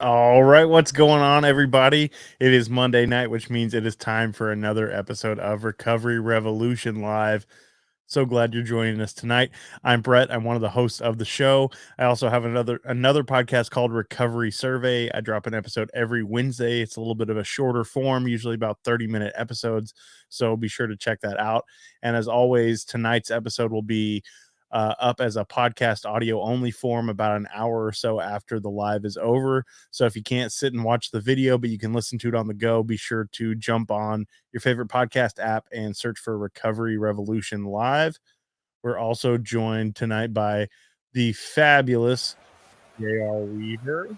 All right, what's going on, everybody? It is Monday night, which means it is time for another episode of Recovery Revolution Live. So glad you're joining us tonight. I'm Brett. I'm one of the hosts of the show. I also have another podcast called Recovery Survey. I drop an episode every Wednesday. It's a little bit of a shorter form, usually about 30-minute episodes. So be sure to check that out. And as always, tonight's episode will be up as a podcast audio only form about an hour or so after the live is over. So if you can't sit and watch the video, but you can listen to it on the go, be sure to jump on your favorite podcast app and search for Recovery Revolution Live. We're also joined tonight by the fabulous JR Weaver.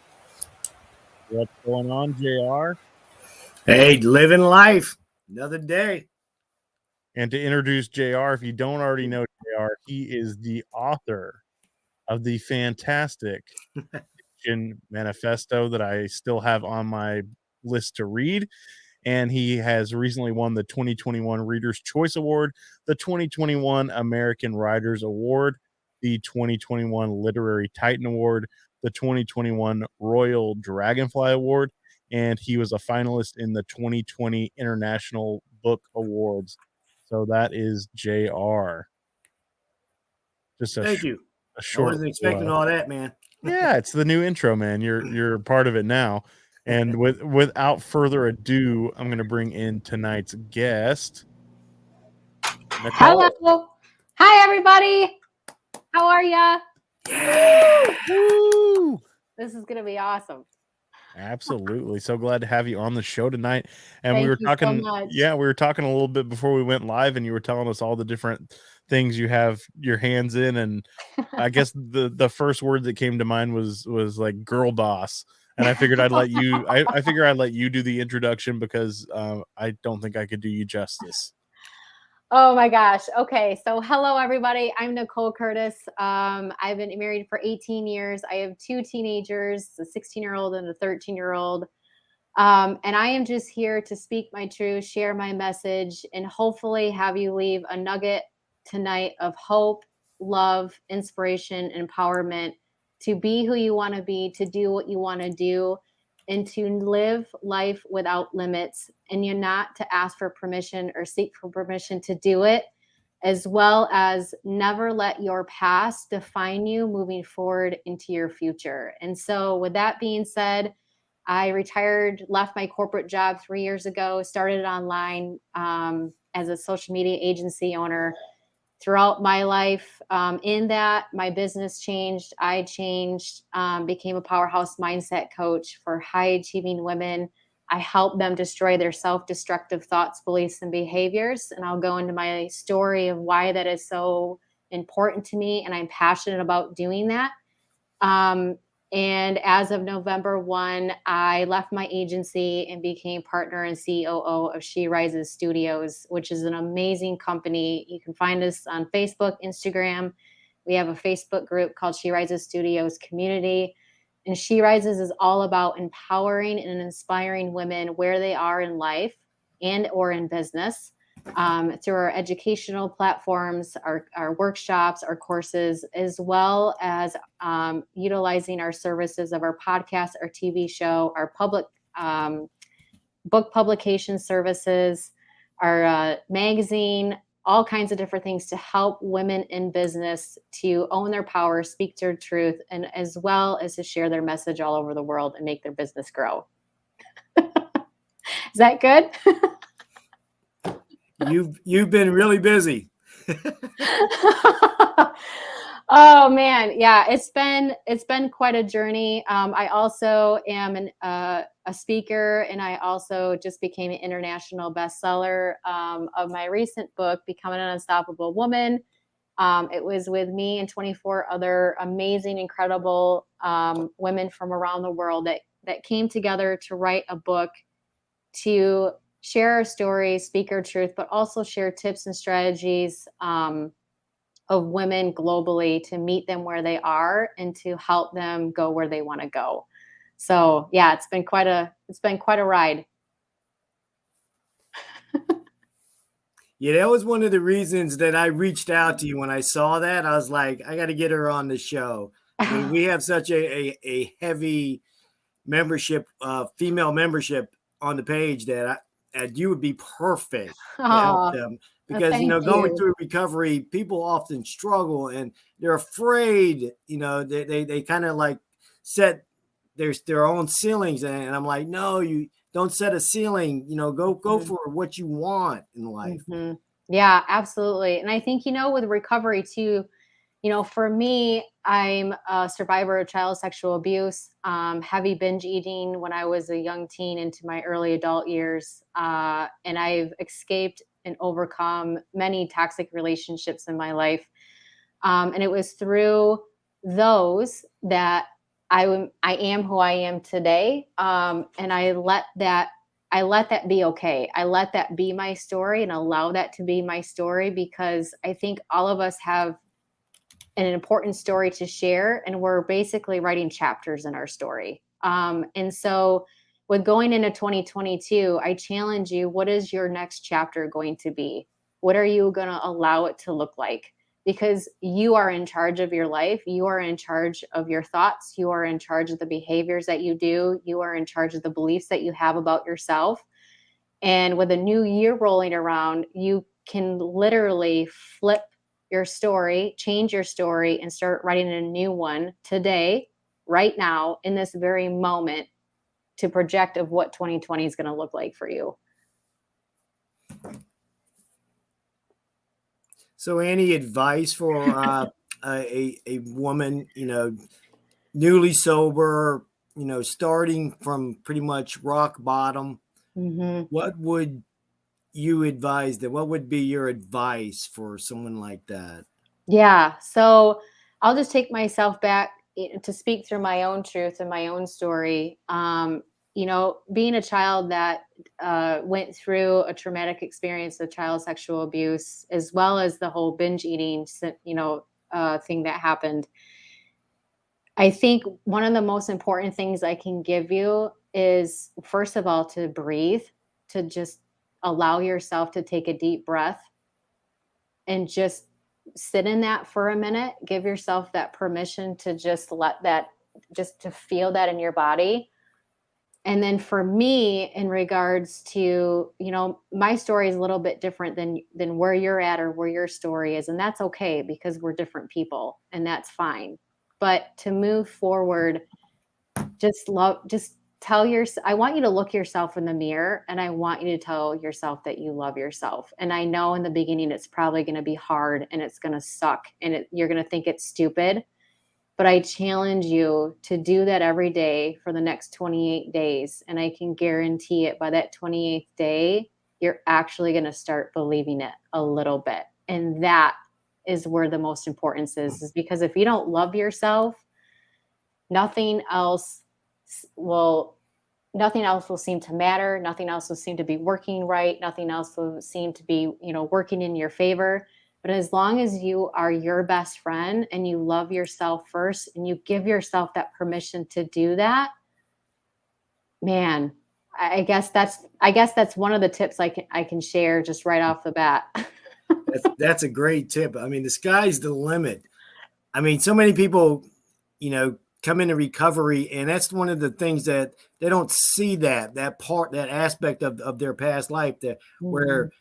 What's going on, JR? Hey, living life. Another day. And to introduce JR, if you don't already know JR, he is the author of the fantastic manifesto that I still have on my list to read. And he has recently won the 2021 Reader's Choice Award, the 2021 American Writers Award, the 2021 Literary Titan Award, the 2021 Royal Dragonfly Award, and he was a finalist in the 2020 International Book Awards. So that is JR. Just Thank you. A short. I wasn't expecting all that, man. Yeah, it's the new intro, man. You're part of it now. And without further ado, I'm going to bring in tonight's guest, Nicole. Hello. Hi, everybody. How are ya? Woo! This is going to be awesome. Absolutely. So glad to have you on the show tonight. And Thank we were you talking, so much. we were talking a little bit before we went live, and you were telling us all the different things you have your hands in. And I guess the first word that came to mind was like girl boss. And I figured I'd let you, I figure I'd let you do the introduction because I don't think I could do you justice. Oh my gosh. Okay. So hello, everybody. I'm Nicole Curtis. I've been married for 18 years. I have two teenagers, a 16-year-old and a 13-year-old. And I am just here to speak my truth, share my message, and hopefully have you leave a nugget tonight of hope, love, inspiration, and empowerment to be who you want to be, to do what you want to do, and to live life without limits. And you're not to ask for permission or seek for permission to do it, as well as never let your past define you moving forward into your future. And so with that being said, I retired, left my corporate job 3 years ago, started online as a social media agency owner. Throughout my life, in that, my business changed. I changed, became a powerhouse mindset coach for high-achieving women. I help them destroy their self-destructive thoughts, beliefs, and behaviors. And I'll go into my story of why that is so important to me, and I'm passionate about doing that. And as of November 1, I left my agency and became partner and COO of She Rises Studios, which is an amazing company. You can find us on Facebook, Instagram. We have a Facebook group called She Rises Studios Community. And She Rises is all about empowering and inspiring women where they are in life and or in business. Through our educational platforms, our workshops, our courses, as well as utilizing our services of our podcast, our TV show, our public book publication services, our magazine, all kinds of different things to help women in business to own their power, speak their truth, and as well as to share their message all over the world and make their business grow. Is that good? You've been really busy. Oh man, yeah, it's been quite a journey. I also am a speaker, and I also just became an international bestseller of my recent book, Becoming an Unstoppable Woman. It was with me and 24 other amazing, incredible women from around the world that came together to write a book to share our story, speak our truth, but also share tips and strategies of women globally to meet them where they are and to help them go where they want to go. So yeah, it's been quite a ride. Yeah, that was one of the reasons that I reached out to you when I saw that. I was like, I got to get her on the show. I mean, we have such a heavy membership, female membership on the page, that you would be perfect to help Oh, them, because thank going you. through recovery, people often struggle and they're afraid. They kind of like set their own ceilings, and I'm like, no, you don't set a ceiling. Go for what you want in life. Mm-hmm. Yeah, absolutely. And I think, with recovery too, for me, I'm a survivor of child sexual abuse, heavy binge eating when I was a young teen into my early adult years. And I've escaped and overcome many toxic relationships in my life. And it was through those that I am who I am today. And I let that be okay. I let that be my story and allow that to be my story, because I think all of us have an important story to share, and we're basically writing chapters in our story. And so, with going into 2022, I challenge you: what is your next chapter going to be? What are you going to allow it to look like? Because you are in charge of your life. You are in charge of your thoughts. You are in charge of the behaviors that you do. You are in charge of the beliefs that you have about yourself. And with a new year rolling around, you can literally flip your story, change your story, and start writing a new one today, right now, in this very moment, to project of what 2020 is going to look like for you. So, any advice for a woman, newly sober, starting from pretty much rock bottom? Mm-hmm. What would you advise them? What would be your advice for someone like that? Yeah. So I'll just take myself back to speak through my own truth and my own story. Being a child that went through a traumatic experience of child sexual abuse, as well as the whole binge eating, thing that happened. I think one of the most important things I can give you is, first of all, to breathe, to just allow yourself to take a deep breath and just sit in that for a minute. Give yourself that permission to just just to feel that in your body. And then for me, in regards to, my story is a little bit different than where you're at or where your story is. And that's okay, because we're different people, and that's fine. But to move forward, just I want you to look yourself in the mirror, and I want you to tell yourself that you love yourself. And I know in the beginning it's probably going to be hard and it's going to suck and you're going to think it's stupid, but I challenge you to do that every day for the next 28 days. And I can guarantee it, by that 28th day, you're actually going to start believing it a little bit. And that is where the most importance is because if you don't love yourself, nothing else will seem to matter. Nothing else will seem to be working right. Nothing else will seem to be, working in your favor. But as long as you are your best friend and you love yourself first and you give yourself that permission to do that, man, I guess that's one of the tips I can share just right off the bat. That's a great tip. I mean, the sky's the limit. I mean, so many people, come into recovery, and that's one of the things that they don't see, that aspect of their past life, that where,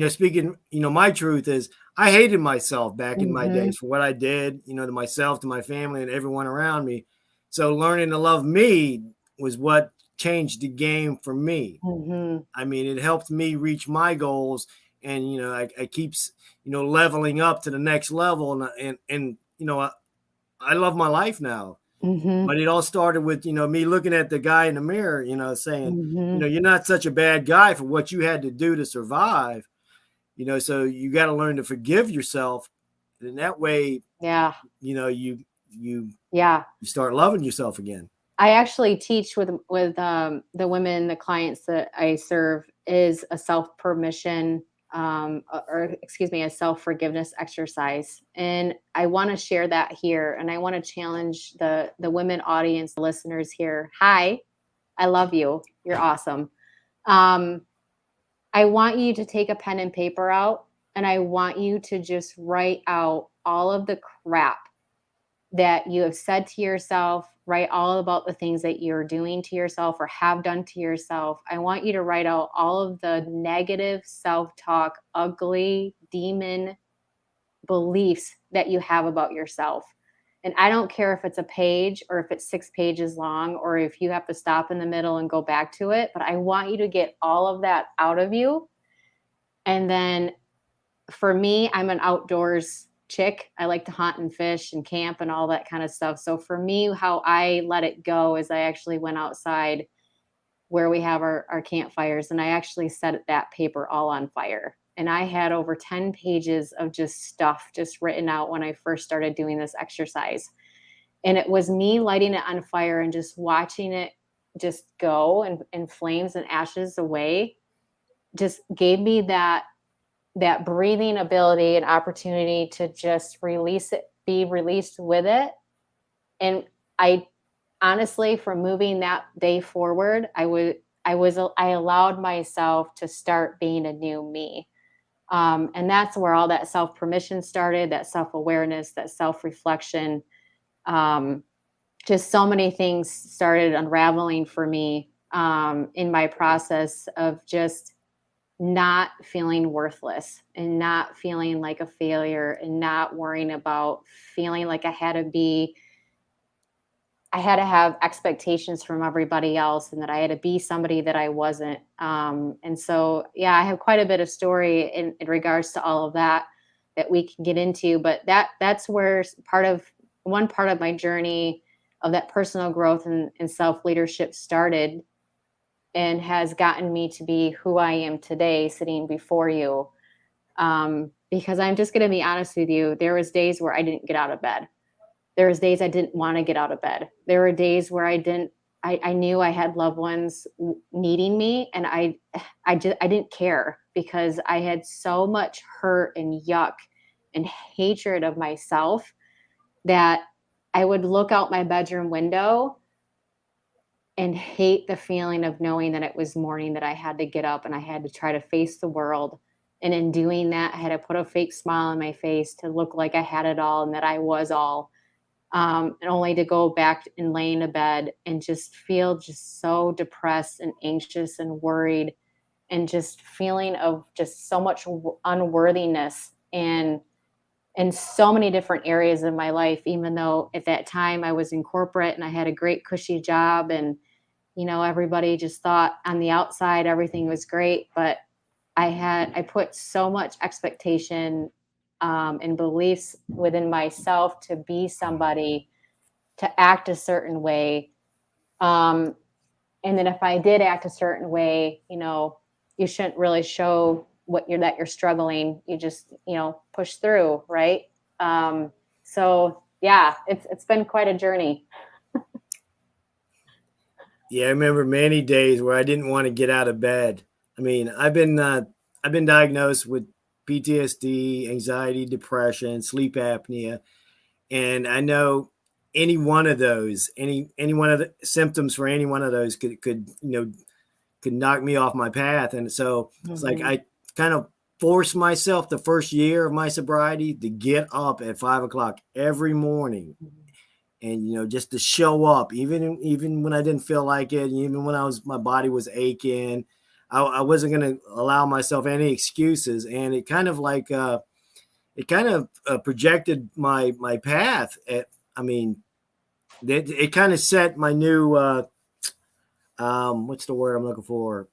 speaking, my truth is I hated myself back in my days for what I did, to myself, to my family, and everyone around me. So learning to love me was what changed the game for me. I mean, it helped me reach my goals, and I keep leveling up to the next level, and I love my life now. But it all started with me looking at the guy in the mirror, saying, you're not such a bad guy for what you had to do to survive. So you got to learn to forgive yourself, and that way, Yeah. you Yeah. start loving yourself again. I actually teach with the women, the clients that I serve, is a self permission, or excuse me, a self forgiveness exercise, and I want to share that here, and I want to challenge the women audience, the listeners here. Hi, I love you. You're awesome. I want you to take a pen and paper out, and I want you to just write out all of the crap that you have said to yourself. Write all about the things that you're doing to yourself or have done to yourself. I want you to write out all of the negative self-talk, ugly demon beliefs that you have about yourself. And I don't care if it's a page or if it's 6 pages long or if you have to stop in the middle and go back to it, but I want you to get all of that out of you. And then for me, I'm an outdoors chick. I like to hunt and fish and camp and all that kind of stuff. So for me, how I let it go is I actually went outside where we have our campfires, and I actually set that paper all on fire. And I had over 10 pages of just stuff just written out when I first started doing this exercise. And it was me lighting it on fire and just watching it just go and in flames and ashes away, just gave me that breathing ability and opportunity to just release it, be released with it. And I honestly, from moving that day forward, I allowed myself to start being a new me. And that's where all that self-permission started, that self-awareness, that self-reflection. Just so many things started unraveling for me in my process of just not feeling worthless and not feeling like a failure and not worrying about feeling like I had to have expectations from everybody else and that I had to be somebody that I wasn't. And so, yeah, I have quite a bit of story in regards to all of that we can get into, but that's where one part of my journey of that personal growth and self-leadership started and has gotten me to be who I am today, sitting before you. Because I'm just going to be honest with you, there was days where I didn't get out of bed. There was days I didn't want to get out of bed. There were days where I knew I had loved ones needing me, and I didn't care because I had so much hurt and yuck and hatred of myself that I would look out my bedroom window and hate the feeling of knowing that it was morning, that I had to get up and I had to try to face the world. And in doing that, I had to put a fake smile on my face to look like I had it all and that I was all. And only to go back and lay in a bed and just feel just so depressed and anxious and worried and just feeling of just so much unworthiness and in so many different areas of my life, even though at that time I was in corporate and I had a great cushy job and, everybody just thought on the outside everything was great, but I put so much expectation and beliefs within myself to be somebody, to act a certain way. And then if I did act a certain way, you shouldn't really show that you're struggling. You just, push through. Right. So yeah, it's been quite a journey. Yeah, I remember many days where I didn't want to get out of bed. I mean, I've been diagnosed with PTSD, anxiety, depression, sleep apnea, and I know any one of those, any one of the symptoms for any one of those could knock me off my path. And so it's like I kind of forced myself the first year of my sobriety to get up at 5 o'clock every morning. And, just to show up, even when I didn't feel like it, even when my body was aching, I wasn't going to allow myself any excuses. And it kind of projected my path. It kind of set my new, what's the word I'm looking for?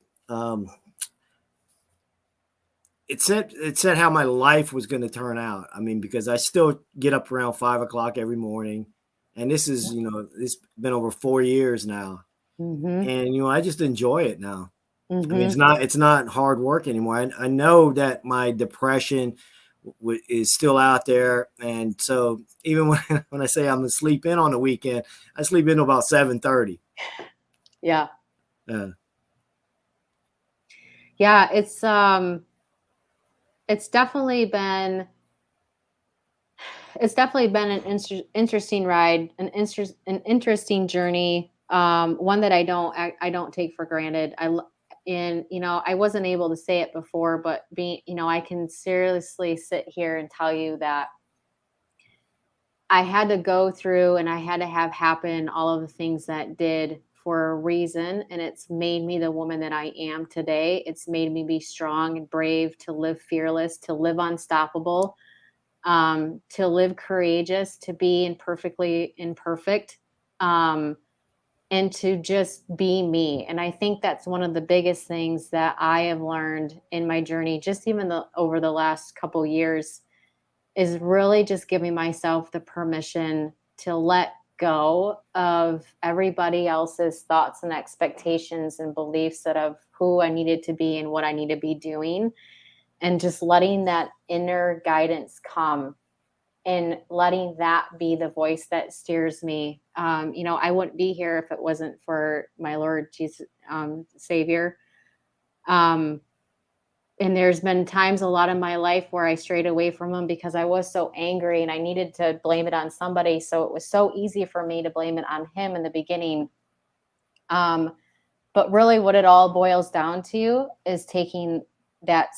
It said how my life was going to turn out. I mean, because I still get up around 5 o'clock every morning. And this is, it's been over 4 years now. And, I just enjoy it now. I mean, it's not hard work anymore. I know that my depression is still out there. And so even when I say I'm going to sleep in on the weekend, I sleep in about 7:30. Yeah. Yeah. It's definitely been an interesting ride, an interesting journey. One that I don't take for granted. I wasn't able to say it before, but I can seriously sit here and tell you that I had to go through and I had to have happen all of the things that did for a reason. And it's made me the woman that I am today. It's made me be strong and brave, to live fearless, to live unstoppable, to live courageous, to be imperfectly imperfect, and to just be me. And I think that's one of the biggest things that I have learned in my journey, just even over the last couple years, is really just giving myself the permission to let go of everybody else's thoughts and expectations and beliefs that of who I needed to be and what I need to be doing, and just letting that inner guidance come and letting that be the voice that steers me. I wouldn't be here if it wasn't for my Lord Jesus, Savior. And there's been times a lot in my life where I strayed away from him because I was so angry and I needed to blame it on somebody. So it was so easy for me to blame it on him in the beginning. But really what it all boils down to is taking that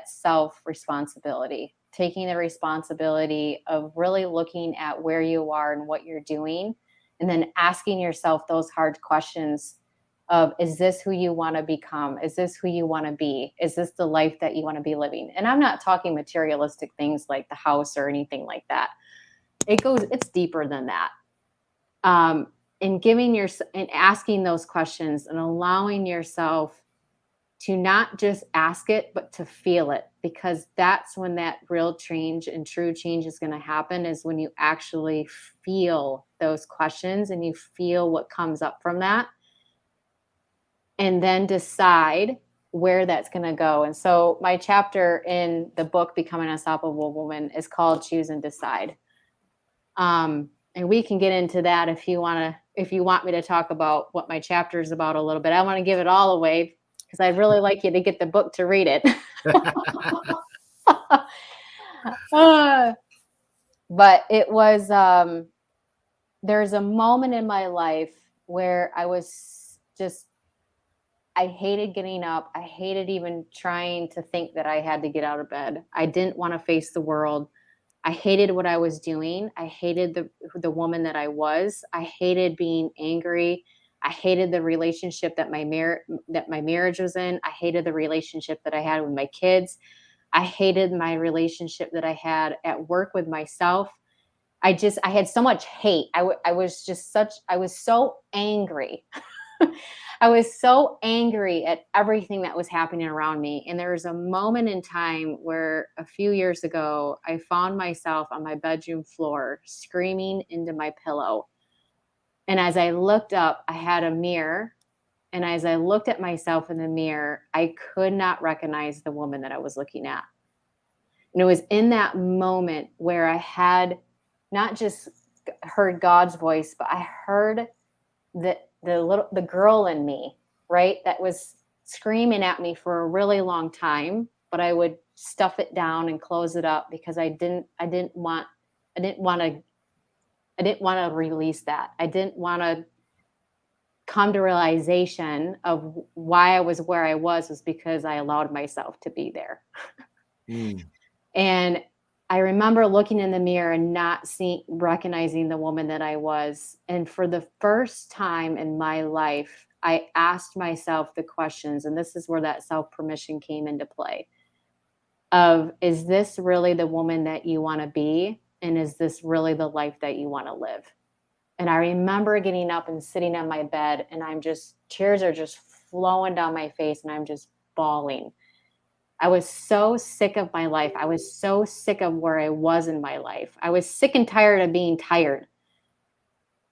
self responsibility, taking the responsibility of really looking at where you are and what you're doing, and then asking yourself those hard questions of, is this who you want to become? Is this who you want to be? Is this the life that you want to be living? And I'm not talking materialistic things like the house or anything like that. It's deeper than that. And and asking those questions and allowing yourself to not just ask it, but to feel it, because that's when that real change and true change is going to happen, is when you actually feel those questions and you feel what comes up from that, and then decide where that's going to go. And so my chapter in the book, Becoming an Unstoppable Woman, is called Choose and Decide. And we can get into that if you want me to talk about what my chapter is about a little bit. I want to give it all away because I'd really like you to get the book to read it. But it was, there's a moment in my life where I hated getting up. I hated even trying to think that I had to get out of bed. I didn't want to face the world. I hated what I was doing. I hated the woman that I was. I hated being angry. I hated the relationship that my marriage was in. I hated the relationship that I had with my kids. I hated my relationship that I had at work with myself. I had so much hate. I was so angry. I was so angry at everything that was happening around me. And there was a moment in time where a few years ago, I found myself on my bedroom floor screaming into my pillow. And as I looked up, I had a mirror. And as I looked at myself in the mirror, I could not recognize the woman that I was looking at. And it was in that moment where I had not just heard God's voice, but I heard the girl in me, right, that was screaming at me for a really long time, but I would stuff it down and close it up because I didn't want to release that. I didn't want to come to realization of why I was where I was because I allowed myself to be there. And I remember looking in the mirror and not recognizing the woman that I was. And for the first time in my life, I asked myself the questions, and this is where that self-permission came into play, of, is this really the woman that you want to be? And is this really the life that you want to live? And I remember getting up and sitting on my bed, and tears are just flowing down my face, and I'm just bawling. I was so sick of my life. I was so sick of where I was in my life. I was sick and tired of being tired.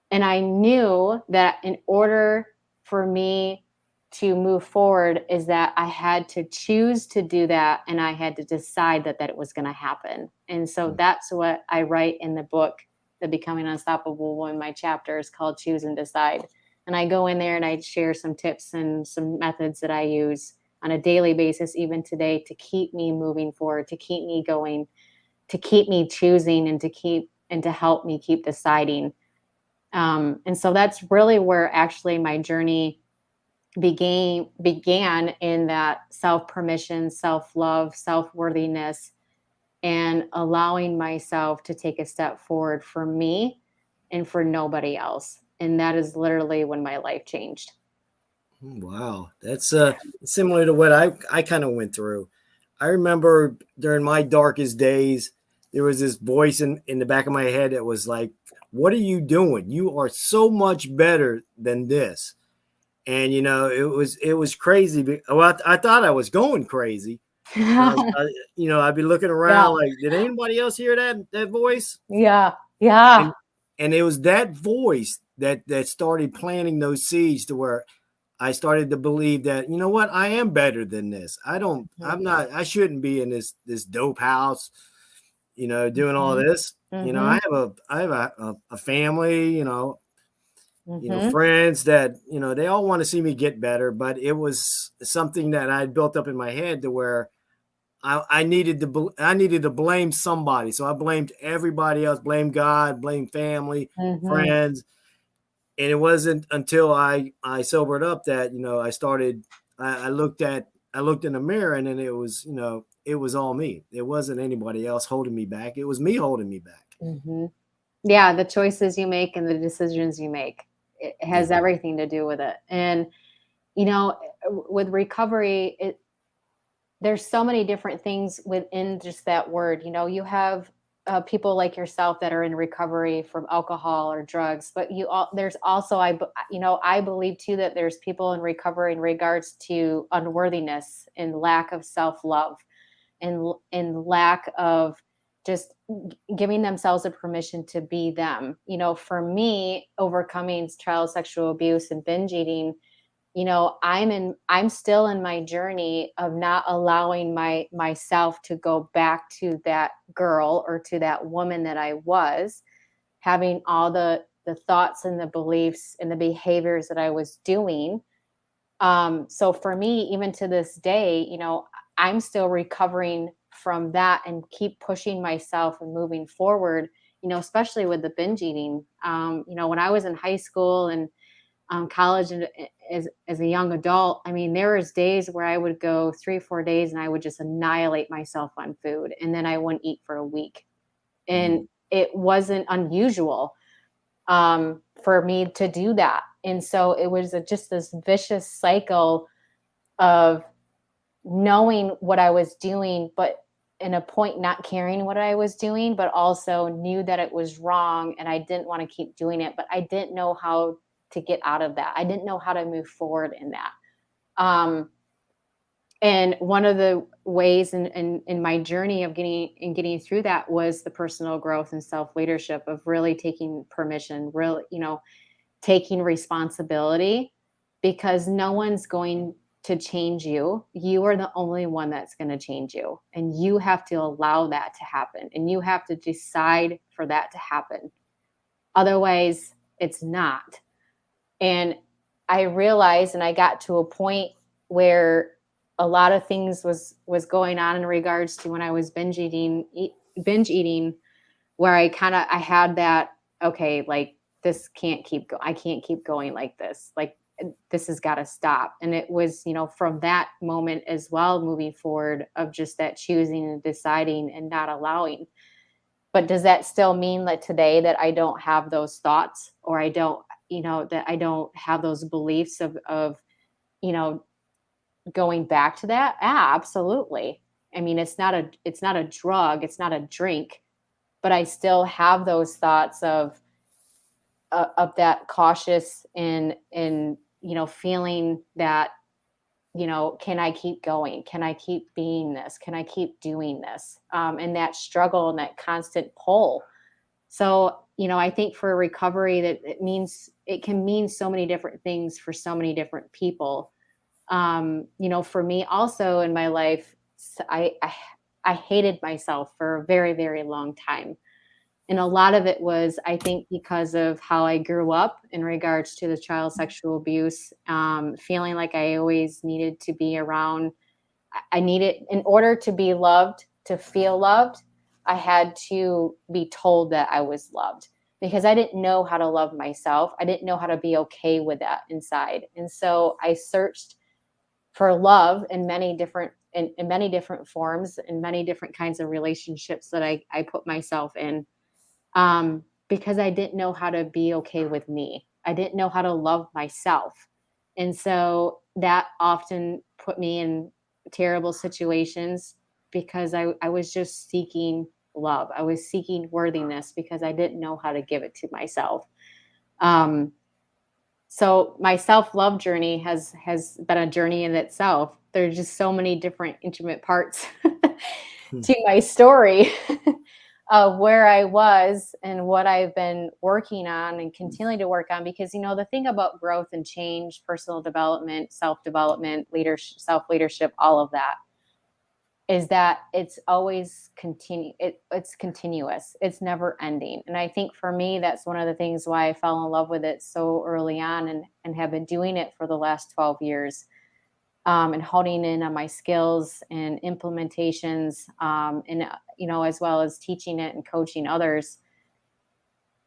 And I knew that in order for me to move forward is that I had to choose to do that, and I had to decide that it was going to happen. And so that's what I write in the book, The Becoming Unstoppable Woman. My chapter is called Choose and Decide. And I go in there and I share some tips and some methods that I use on a daily basis, even today, to keep me moving forward, to keep me going, to keep me choosing, and to help me keep deciding. And so that's really where actually my journey began, in that self-permission, self-love, self-worthiness, and allowing myself to take a step forward for me and for nobody else. And that is literally when my life changed. Wow, that's similar to what I kind of went through. I remember during my darkest days, there was this voice in the back of my head that was like, "What are you doing? You are so much better than this." And it was crazy. Well, I thought I was going crazy. I'd be looking Yeah. around like, did anybody else hear that voice? Yeah. Yeah. And it was that voice that started planting those seeds to where I started to believe that, you know what, I am better than this. I shouldn't be in this dope house, doing all this. I have a family, friends that, they all want to see me get better, but it was something that I had built up in my head to where I needed to blame somebody. So I blamed everybody else, blame God, blame family, friends. And it wasn't until I sobered up that, I looked in the mirror, and then it was all me. It wasn't anybody else holding me back. It was me holding me back. Yeah. The choices you make and the decisions you make, it has everything to do with it. And, with recovery, there's so many different things within just that word. You have people like yourself that are in recovery from alcohol or drugs, but there's also, I believe too that there's people in recovery in regards to unworthiness and lack of self-love and lack of just giving themselves a permission to be them. For me, overcoming child sexual abuse and binge eating, I'm still in my journey of not allowing myself to go back to that girl or to that woman that I was, having all the thoughts and the beliefs and the behaviors that I was doing. So for me, even to this day, I'm still recovering from that and keep pushing myself and moving forward, especially with the binge eating. When I was in high school and college and as a young adult, I mean, there was days where I would go 3-4 days and I would just annihilate myself on food, and then I wouldn't eat for a week. And it wasn't unusual for me to do that. And so it was just this vicious cycle of knowing what I was doing, but in a point not caring what I was doing, but also knew that it was wrong and I didn't want to keep doing it, but I didn't know how to get out of that. I didn't know how to move forward in that. And one of the ways in my journey of getting through that was the personal growth and self-leadership of really taking permission, really, taking responsibility, because no one's going to change you. You are the only one that's going to change you. And you have to allow that to happen. And you have to decide for that to happen. Otherwise, it's not. And I realized, and I got to a point where a lot of things was going on in regards to when I was binge eating, where I had that, okay, like this can't keep going. I can't keep going like this. Like this has got to stop. And it was, from that moment as well, moving forward, of just that choosing and deciding and not allowing. But does that still mean that today that I don't have those thoughts, or I don't, that I don't have those beliefs of going back to that? Absolutely. I mean, it's not a drug, it's not a drink, but I still have those thoughts of that cautious and feeling that, can I keep going? Can I keep being this? Can I keep doing this? And that struggle and that constant pull. So, I think for recovery that it can mean so many different things for so many different people. For me also in my life, I hated myself for a very, very long time. And a lot of it was, I think, because of how I grew up in regards to the child sexual abuse, feeling like I always needed to be around. I needed, in order to be loved, to feel loved, I had to be told that I was loved, because I didn't know how to love myself. I didn't know how to be okay with that inside. And so I searched for love in many different in many different forms, in many different kinds of relationships that I put myself in, because I didn't know how to be okay with me. I didn't know how to love myself. And so that often put me in terrible situations because I was just seeking love. I was seeking worthiness because I didn't know how to give it to myself. Um, so my self-love journey has been a journey in itself. There's just so many different intimate parts to my story of where I was and what I've been working on and continuing to work on. Because, the thing about growth and change, personal development, self-development, leadership, self-leadership, all of that is that it's always it's continuous. It's never ending. And I think for me, that's one of the things why I fell in love with it so early on, and have been doing it for the last 12 years. And honing in on my skills and implementations, and as well as teaching it and coaching others,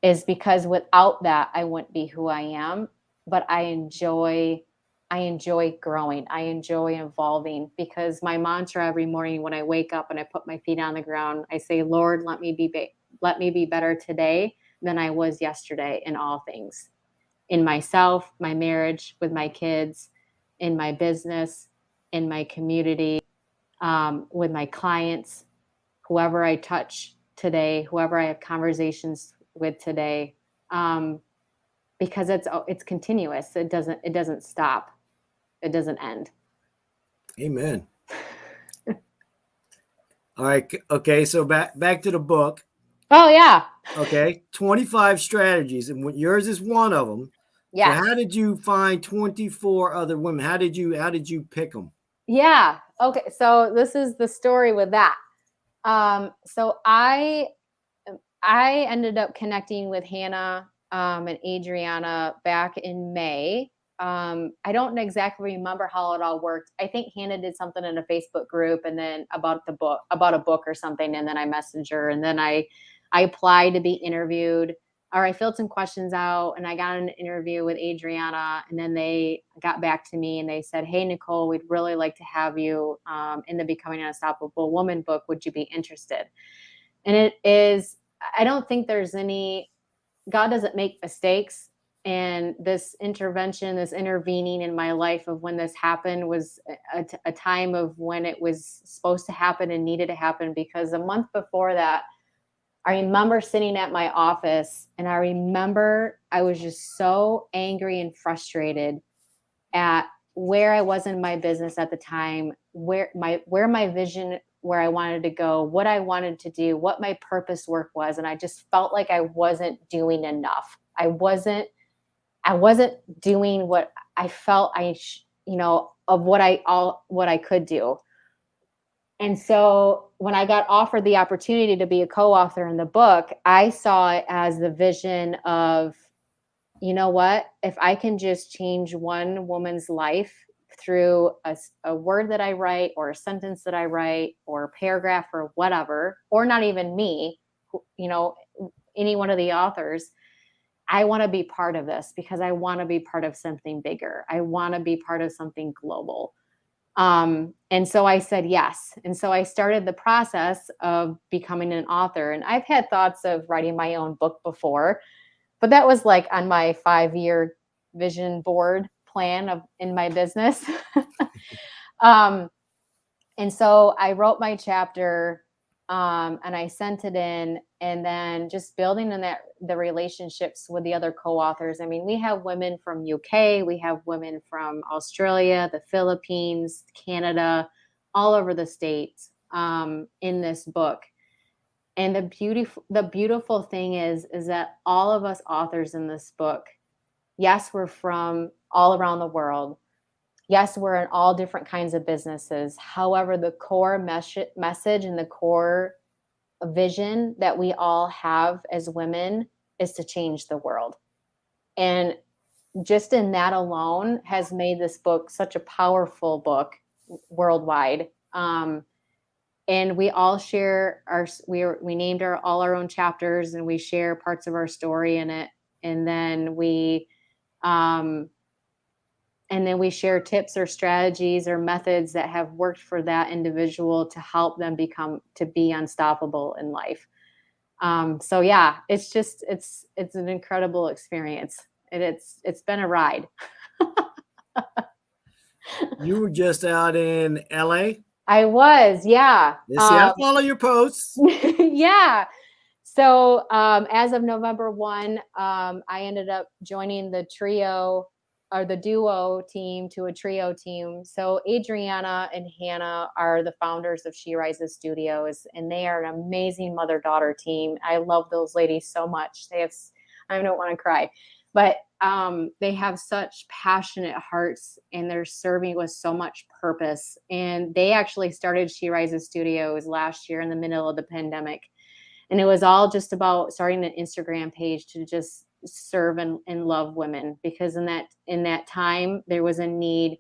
is because without that I wouldn't be who I am. But I enjoy growing. I enjoy evolving, because my mantra every morning when I wake up and I put my feet on the ground, I say, Lord, let me be better today than I was yesterday in all things, in myself, my marriage, with my kids, in my business, in my community, with my clients, whoever I touch today, whoever I have conversations with today, because it's continuous. It doesn't stop. It doesn't end. Amen. All right. Okay. So back to the book. Oh yeah. Okay. 25 strategies, and yours is one of them. Yeah. So how did you find 24 other women? How did you pick them? Yeah. Okay. So this is the story with that. So I ended up connecting with Hannah and Adriana back in May. I don't exactly remember how it all worked. I think Hannah did something in a Facebook group, and then about a book or something, and then I messaged her, and then I applied to be interviewed, or I filled some questions out, and I got an interview with Adriana, and then they got back to me and they said, "Hey, Nicole, we'd really like to have you in the Becoming an Unstoppable Woman book. Would you be interested?" And it is, I don't think there's any, God doesn't make mistakes. And this intervention, this intervening in my life of when this happened was a time of when it was supposed to happen and needed to happen. Because a month before that, I remember sitting at my office, and I remember I was just so angry and frustrated at where I was in my business at the time, where my vision, where I wanted to go, what I wanted to do, what my purpose work was. And I just felt like I wasn't doing enough. I wasn't doing what I felt of what I could do. And so when I got offered the opportunity to be a co-author in the book, I saw it as the vision of, you know what, if I can just change one woman's life through a word that I write, or a sentence that I write, or a paragraph, or whatever, or not even me, any one of the authors, I want to be part of this, because I want to be part of something bigger. I want to be part of something global. And so I said yes. And so I started the process of becoming an author. And I've had thoughts of writing my own book before, but that was like on my 5-year vision board plan in my business. And so I wrote my chapter, and I sent it in, and then just building in the relationships with the other co-authors. I mean, we have women from UK, we have women from Australia, the Philippines, Canada, all over the States, in this book. And the beautiful thing is that all of us authors in this book, yes, we're from all around the world. Yes, we're in all different kinds of businesses. However, the core message and the core vision that we all have as women is to change the world. And just in that alone has made this book such a powerful book worldwide. And we all share we named all our own chapters, and we share parts of our story in it. And then And then we share tips or strategies or methods that have worked for that individual to help them be unstoppable in life. So yeah, it's an incredible experience. And it's been a ride. You were just out in LA? I was, yeah. See, I follow your posts. Yeah. So as of November 1, I ended up joining the trio or the duo team to a trio team. So Adriana and Hannah are the founders of She Rises Studios, and they are an amazing mother-daughter team. I love those ladies so much. I don't want to cry, but they have such passionate hearts, and they're serving with so much purpose. And they actually started She Rises Studios last year in the middle of the pandemic. And it was all just about starting an Instagram page to just serve and love women, because in that time there was a need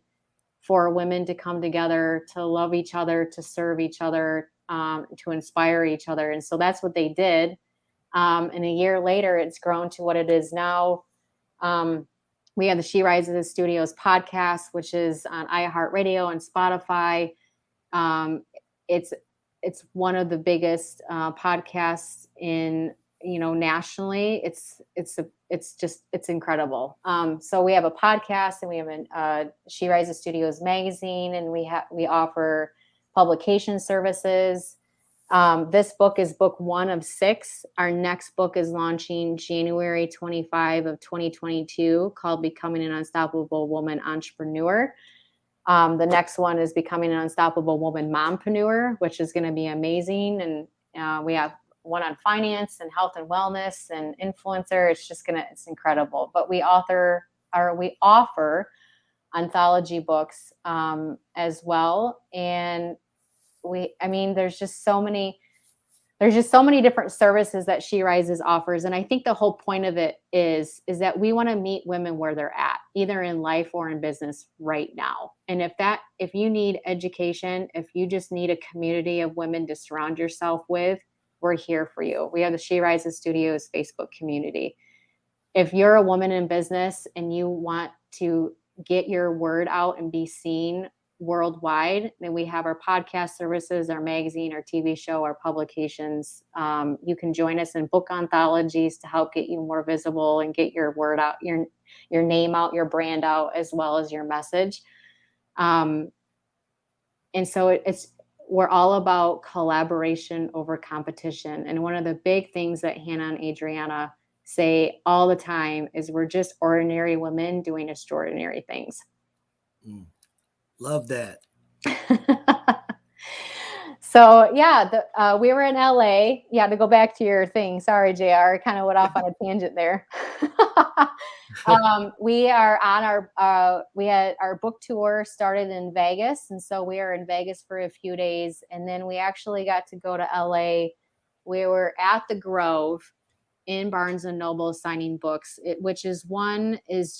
for women to come together, to love each other, to serve each other, to inspire each other. And so that's what they did. And a year later, it's grown to what it is now. We have the She Rises Studios podcast, which is on iHeartRadio and Spotify. It's one of the biggest podcasts in nationally. It's incredible. So we have a podcast, and we have a She Rises Studios magazine, and we offer publication services. This book is book 1 of 6. Our next book is launching January 25 of 2022, called Becoming an Unstoppable Woman Entrepreneur. The next one is Becoming an Unstoppable Woman Mompreneur, which is going to be amazing. And we have one on finance and health and wellness and influencer. It's incredible. But we offer anthology books as well. And there's just so many different services that She Rises offers. And I think the whole point of it is that we want to meet women where they're at, either in life or in business right now. And if you need education, if you just need a community of women to surround yourself with, we're here for you. We have the She Rises Studios Facebook community. If you're a woman in business and you want to get your word out and be seen worldwide, then we have our podcast services, our magazine, our TV show, our publications. You can join us in book anthologies to help get you more visible and get your word out, your name out, your brand out, as well as your message. And so we're all about collaboration over competition. And one of the big things that Hannah and Adriana say all the time is we're just ordinary women doing extraordinary things. Love that. So yeah, we were in LA. Yeah, to go back to your thing. Sorry, JR, kind of went off on a tangent there. We are on we had our book tour started in Vegas, and so we are in Vegas for a few days, and then we actually got to go to LA. We were at the Grove in Barnes and Noble signing books, which is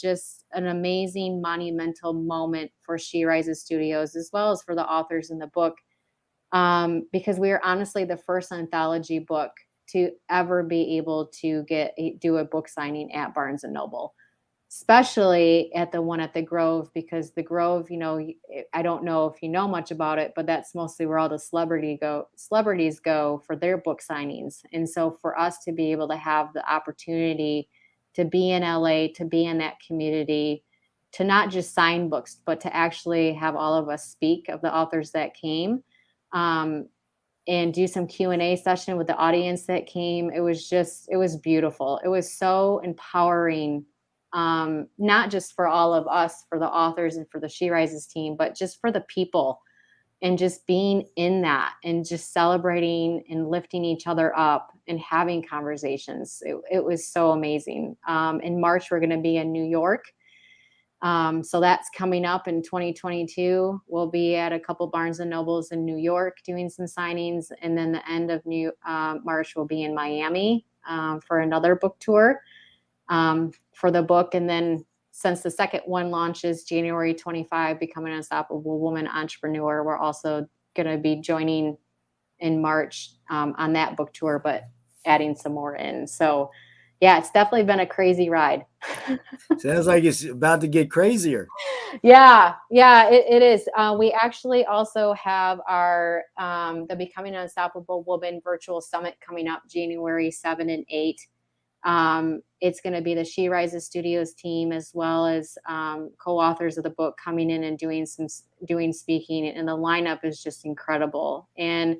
just an amazing monumental moment for She Rises Studios, as well as for the authors in the book, because we are honestly the first anthology book to ever be able to do a book signing at Barnes and Noble, especially at the one at the Grove, because the Grove, I don't know if you know much about it, but that's mostly where all the celebrities go for their book signings. And so for us to be able to have the opportunity to be in LA, to be in that community, to not just sign books, but to actually have all of us speak of the authors that came, and do some Q&A session with the audience that came. It was beautiful. It was so empowering. Not just for all of us, for the authors and for the She Rises team, but just for the people, and just being in that and just celebrating and lifting each other up and having conversations. It was so amazing. In March, we're going to be in New York. So that's coming up in 2022. We'll be at a couple Barnes and Nobles in New York doing some signings. And then the end of March, we'll be in Miami for another book tour. For the book. And then since the second one launches January 25, Becoming an Unstoppable Woman Entrepreneur, we're also going to be joining in March on that book tour, but adding some more in. So Yeah, it's definitely been a crazy ride. Sounds like it's about to get crazier. Yeah, it is. We actually also have our the Becoming Unstoppable Woman Virtual Summit coming up January 7 and 8. It's going to be the She Rises Studios team as well as co-authors of the book coming in and doing speaking, and the lineup is just incredible. And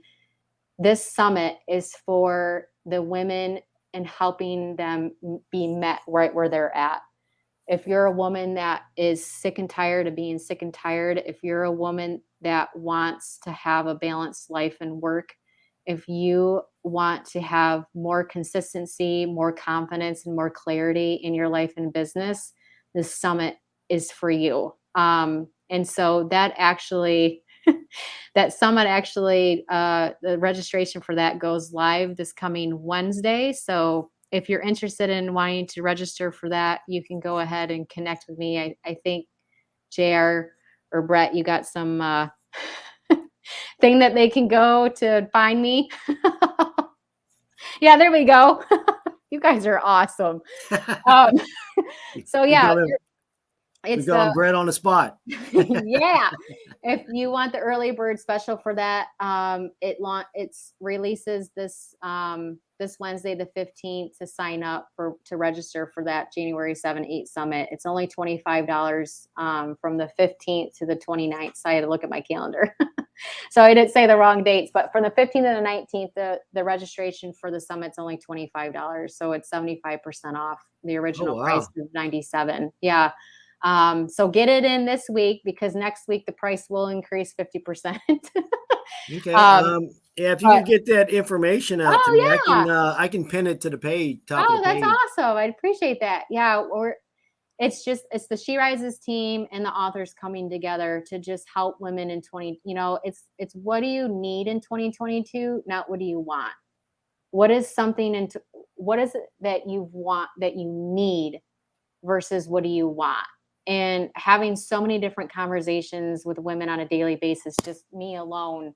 this summit is for the women and helping them be met right where they're at. If you're a woman that is sick and tired of being sick and tired, if you're a woman that wants to have a balanced life and work, if you want to have more consistency, more confidence, and more clarity in your life and business, this summit is for you. And so that actually, that summit actually, the registration for that goes live this coming Wednesday. So if you're interested in wanting to register for that, you can go ahead and connect with me. I think JR or Brett, you got some thing that they can go to find me. Yeah, there we go. You guys are awesome. So yeah, it's got Brett on the spot. Yeah. If you want the early bird special for that, it's releases this this Wednesday the 15th to sign up to register for that January 7-8 summit. It's only $25 from the 15th to the 29th. So I had to look at my calendar. So I didn't say the wrong dates, but from the 15th and the 19th, the registration for the summit's only $25. So it's 75% off. The original price is $97. Yeah. So get it in this week because next week the price will increase 50%. Okay. Yeah, if you can get that information out to me, I can pin it to the page. That's awesome. I'd appreciate that. Yeah. It's the She Rises team and the authors coming together to just help women in it's what do you need in 2022? Not what do you want? What is what is it that you want, that you need versus what do you want? And having so many different conversations with women on a daily basis, just me alone,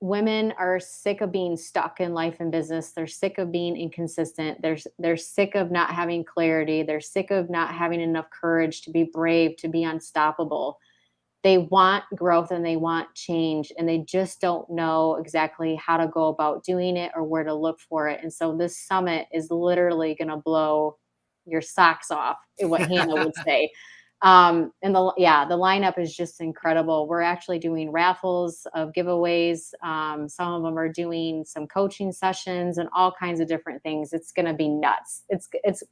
women are sick of being stuck in life and business. They're sick of being inconsistent. They're sick of not having clarity. They're sick of not having enough courage to be brave, to be unstoppable. They want growth and they want change, and they just don't know exactly how to go about doing it or where to look for it. And so this summit is literally going to blow your socks off, what Hannah would say. And the lineup is just incredible. We're actually doing raffles of giveaways. Some of them are doing some coaching sessions and all kinds of different things. It's going to be nuts. It's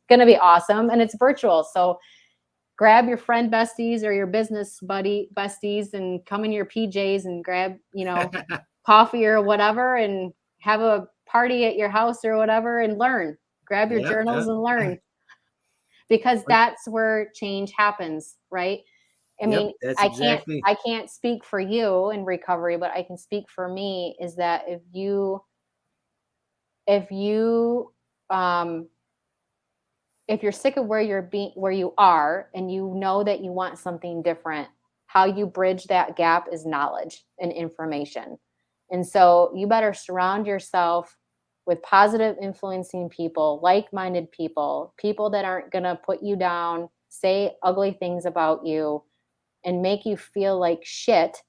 going to be awesome, and it's virtual. So grab your friend besties or your business buddy besties and come in your PJs and grab, coffee or whatever and have a party at your house or whatever and learn. Grab your journals and learn. Because that's where change happens, right? I mean, I can't speak for you in recovery, but I can speak for me is that if you're sick of where you are and you know that you want something different, how you bridge that gap is knowledge and information. And so you better surround yourself with positive influencing people, like-minded people that aren't going to put you down, say ugly things about you, and make you feel like shit.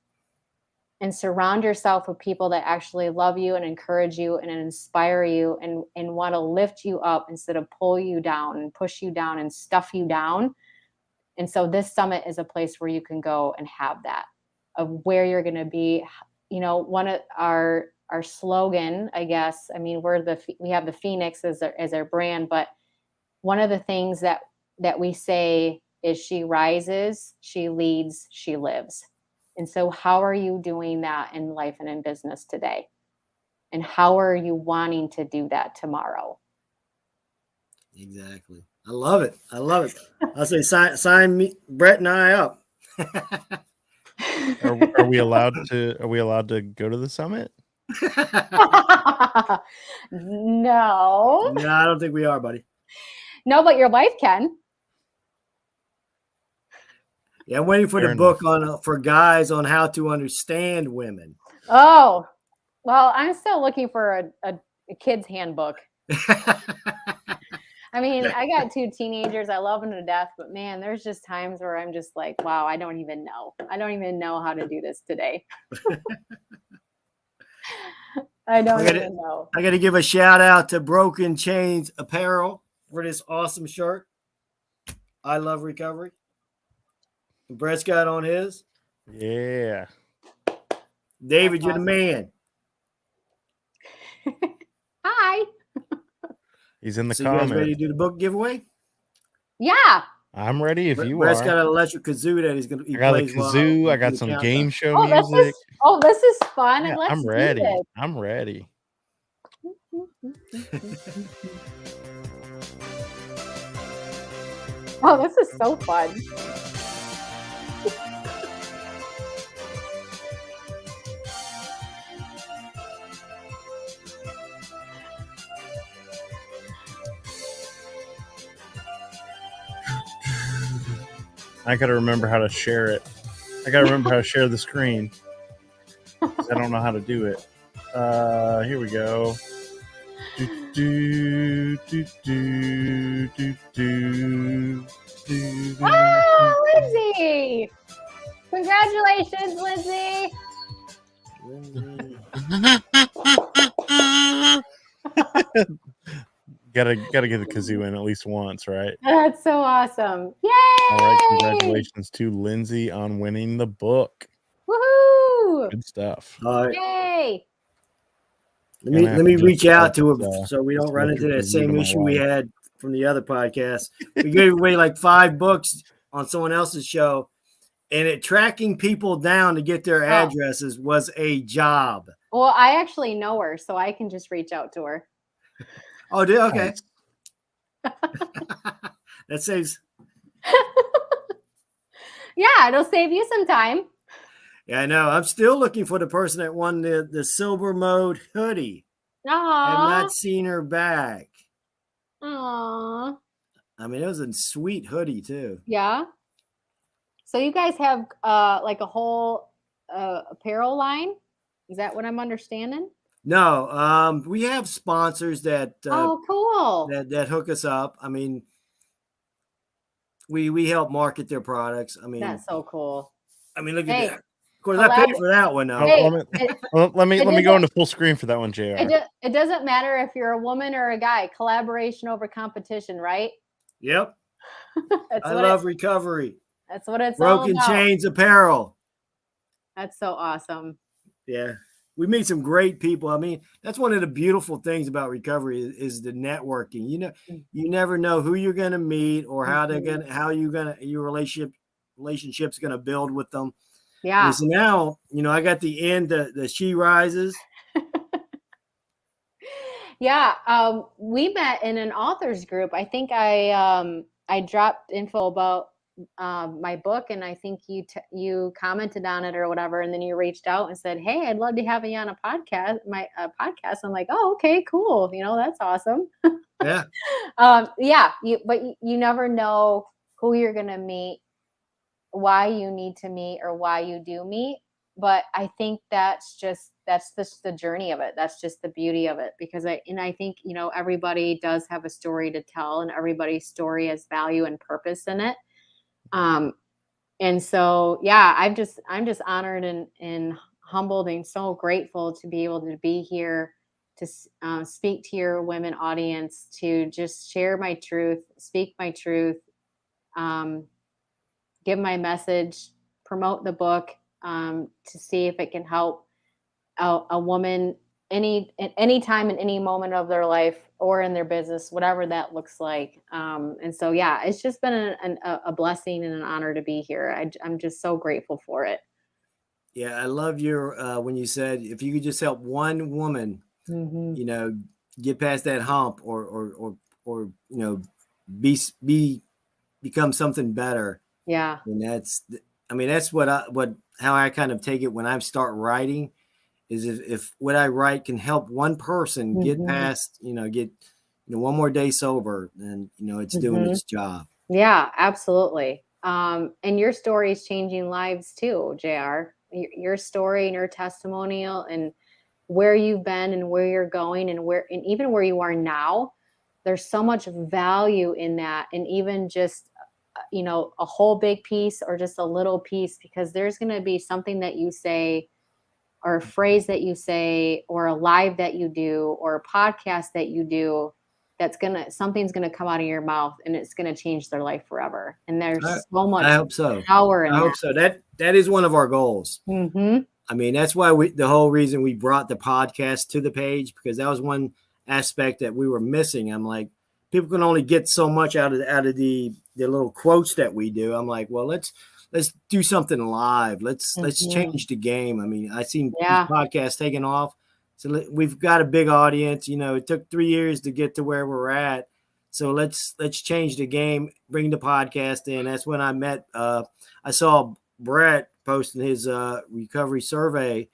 And surround yourself with people that actually love you and encourage you and inspire you and want to lift you up instead of pull you down and push you down and stuff you down. And so this summit is a place where you can go and have that, of where you're going to be. One of our slogan, I guess, I mean, we have the Phoenix as our brand, but one of the things that we say is she rises, she leads, she lives. And so how are you doing that in life and in business today? And how are you wanting to do that tomorrow? Exactly. I love it. I'll say sign me, Brett and I up. Are we allowed to go to the summit? No. No, I don't think we are, buddy. No, but your wife can. Yeah, I'm waiting for the book for guys on how to understand women. Oh, well, I'm still looking for a kid's handbook. I mean, I got 2 teenagers. I love them to death, but man, there's just times where I'm just like, wow, I don't even know. I don't even know how to do this today. I don't even know. I got to give a shout out to Broken Chains Apparel for this awesome shirt. I love recovery. Brett's got on his. Yeah. David, That's you're the man. Hi. He's in the So you guys ready comments. to do the book giveaway? Yeah. I'm ready if you Brett's are. got an electric kazoo that he's going to. I got a kazoo. I got some game show music. This is fun. Yeah, And let's I'm do ready. this. I'm ready. Oh, this is so fun. I got to remember how to share it. I got to remember how to share the screen. 'Cause I don't know how to do it. Here we go. Oh, Lindsay! Congratulations, Lindsay! Gotta get the kazoo in at least once, right? That's so awesome! Yay! All right, congratulations to Lindsay on winning the book. Woohoo! Good stuff. All right. Yay! Let me reach out to her so we don't run into that same issue we had from the other podcast. We gave away like 5 books on someone else's show, and tracking people down to get their addresses was a job. Well, I actually know her, so I can just reach out to her. Oh, okay. That saves. Yeah, it'll save you some time. Yeah, I know. I'm still looking for the person that won the silver mode hoodie. I've not seen her back. Aww. I mean, it was a sweet hoodie too. Yeah. So you guys have like a whole apparel line? Is that what I'm understanding? No, we have sponsors that cool. that hook us up. I mean, we help market their products. I mean, that's so cool. I mean, look at that. Of course, I paid for that one though. Hey, let me go into full screen for that one, JR. It doesn't matter if you're a woman or a guy. Collaboration over competition, right? Yep. I love recovery. That's what it's all about. Broken Chains Apparel. That's so awesome. Yeah. We meet some great people. I mean, that's one of the beautiful things about recovery is the networking. You know, you never know who you're going to meet or how your relationship's going to build with them. Yeah. And so now, I got the end, the She Rises. Yeah. We met in an authors group. I think I dropped info about my book, and I think you commented on it or whatever, and then you reached out and said, "Hey, I'd love to have you on a podcast." Podcast. I'm like, "Oh, okay, cool. That's awesome." Yeah. Yeah. But you never know who you're gonna meet, why you need to meet, or why you do meet. But I think that's just the journey of it. That's just the beauty of it, because I think everybody does have a story to tell, and everybody's story has value and purpose in it. And so, yeah, I'm just honored and humbled and so grateful to be able to be here to speak to your women audience, to just share my truth, speak my truth, give my message, promote the book, to see if it can help a woman any time in any moment of their life or in their business, whatever that looks like. And so, yeah, it's just been a blessing and an honor to be here. I'm just so grateful for it. Yeah. I love your, when you said, if you could just help one woman, get past that hump or become something better. Yeah. And that's how I kind of take it when I start writing. Is if what I write can help one person get past, get one more day sober, then it's doing its job. Yeah, absolutely. And your story is changing lives too, JR. Your story and your testimonial and where you've been and where you're going and even where you are now. there's so much value in that. And even just, a whole big piece or just a little piece, because there's going to be something that you say or a phrase that you say or a live that you do or a podcast that you do, something's going to come out of your mouth and it's going to change their life forever. And there's so much I hope so. power in I hope so. That is one of our goals. Mm-hmm. I mean, that's why the whole reason we brought the podcast to the page, because that was one aspect that we were missing. I'm like, people can only get so much out of the little quotes that we do. I'm like, well, let's do something live. Let's change the game. I mean, I seen these podcasts taking off. So we've got a big audience. It took 3 years to get to where we're at. So let's change the game, bring the podcast in. That's when I met, I saw Brett posting his recovery survey.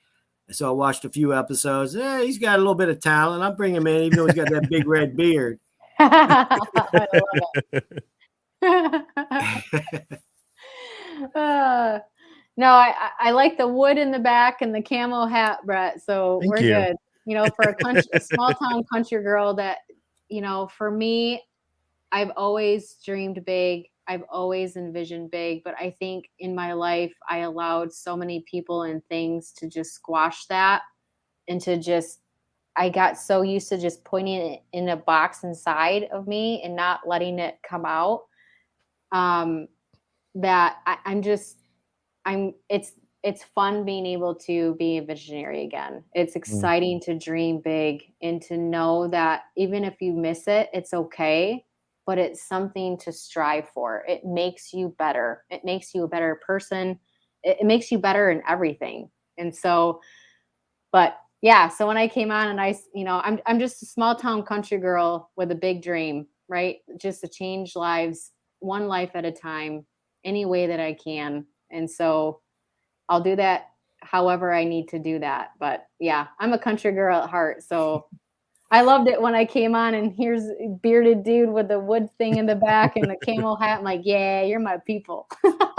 So I watched a few episodes. He's got a little bit of talent. I'll bring him in, even though he's got that big red beard. I love it. No, I like the wood in the back and the camo hat, Brett. So we're good. For a small town country girl that, for me, I've always dreamed big. I've always envisioned big, but I think in my life, I allowed so many people and things to just squash that and I got so used to just putting it in a box inside of me and not letting it come out. That it's fun being able to be a visionary again. It's exciting to dream big and to know that even if you miss it, it's okay, but it's something to strive for. It makes you better. It makes you a better person. It makes you better in everything. And so, but yeah, so when I came on and I'm just a small town country girl with a big dream, right? Just to change lives, one life at a time, any way that I can. And so I'll do that however I need to do that. But yeah, I'm a country girl at heart. So I loved it when I came on and here's a bearded dude with the wood thing in the back and the camel hat. I'm like, yeah, you're my people.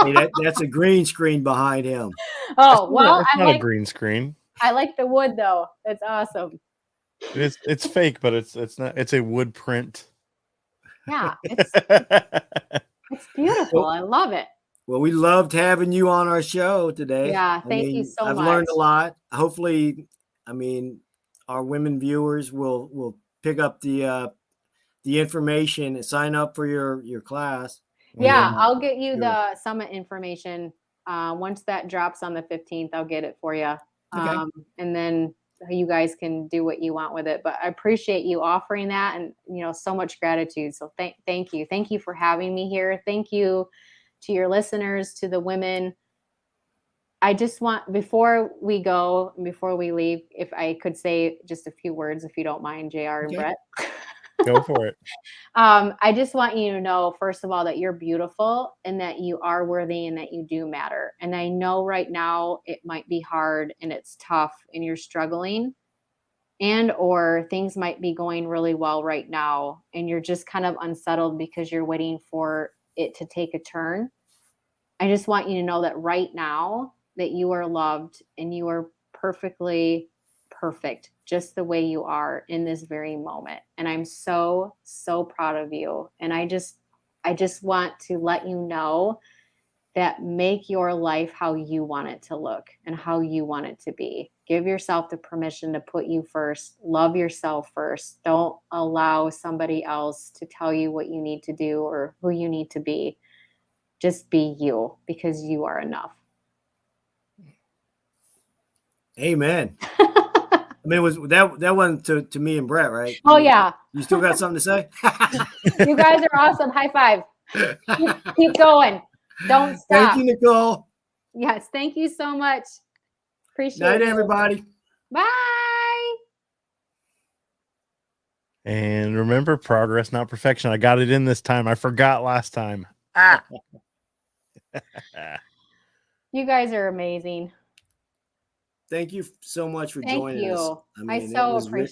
Hey, that's a green screen behind him. Oh, well, it's not a green screen. I like the wood though. That's awesome. It's fake, but it's not. It's a wood print. Yeah, it's beautiful. I love it. Well, we loved having you on our show today. Yeah, thank you so much. I've learned a lot. Hopefully, our women viewers will pick up the information and sign up for your class. Yeah, I'll get you the summit information. Once that drops on the 15th, I'll get it for you. Okay. And then you guys can do what you want with it. But I appreciate you offering that and, so much gratitude. So thank you. Thank you for having me here. Thank you to your listeners, to the women. I just want, before we leave, if I could say just a few words, if you don't mind, JR and Brett. Go for it. I just want you to know, first of all, that you're beautiful and that you are worthy and that you do matter. And I know right now it might be hard and it's tough and you're struggling or things might be going really well right now and you're just kind of unsettled because you're waiting for it to take a turn. I just want you to know that right now that you are loved and you are perfectly perfect just the way you are in this very moment. And I'm so, so proud of you. And I just want to let you know that make your life how you want it to look and how you want it to be. Give yourself the permission to put you first. Love yourself first. Don't allow somebody else to tell you what you need to do or who you need to be. Just be you because you are enough. Amen. Was that one to me and Brett, right? Oh yeah. You still got something to say? You guys are awesome. High five. Keep going. Don't stop. Thank you, Nicole. Yes, thank you so much. Appreciate it. Night, everybody. Bye. And remember, progress, not perfection. I got it in this time. I forgot last time. You guys are amazing. Thank you so much for joining us. I so appreciate it.